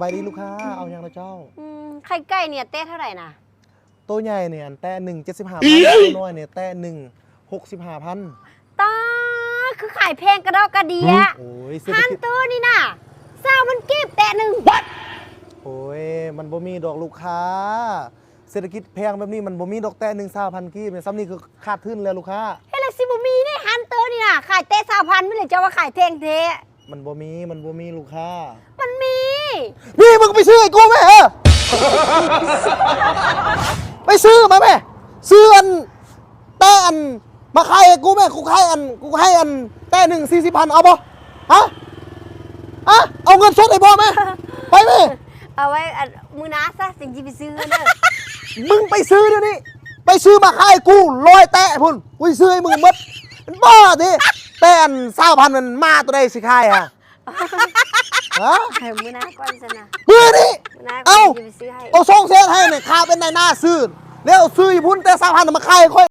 บายดีลูกค้าเอาอย่างละเจ้าไข่ไก่เนี่ยเต้เท่าไหร่นะตัวใหญ่เนี่ยแต่175,000ตัวน้อยเนี่ยแต่165,000ตาคือขายแพงกระดอกกระเดียโอ้ยฮันตัวนี่น่ะเศร้ามันเก็บแต่หนึ่งโอ้ยมันบ่มีดอกลูกค้าเศรษฐกิจแพงแบบนี้มันบ่มีดอกแต่1,000กีบเนี่ยซ้ำนี่คือขาดทุนแล้วลูกค้าเฮ้ยแล้วสิบ่มีนี่ฮันตัวนี่น่ะขายเต้3,000ไม่เลยจะว่าขายแพงเทมันบ่มีลูกค้ามันมีมึงไปซื้อไอ้กูไหมไปซื้อมาไหมซื้ออันแต่อันมาขายไอ้กูไหมกูให้อันแต่40,000เอาบ่ฮะเอาเงินสดไอ้พ่อไหมไปไหมเอาไว้มือน้าซะสิ่งที่ไปซื้อเด้อมึงไปซื้อเดี๋ยวนี้ไปซื้อมาขายกู100แต่พุ่นกูซื้อให้มึงหมดมันบ้าดิแต่อัน20,000มันมาตัวใดสิขายอ่ะฮะมือน้าก่อนซะนะมือนี่เอาเอา200,000ให้เนี่ยค่าเป็นนายหน้าซื้อแล้วซื้อพุ่นแต่20,000มาขายค่อย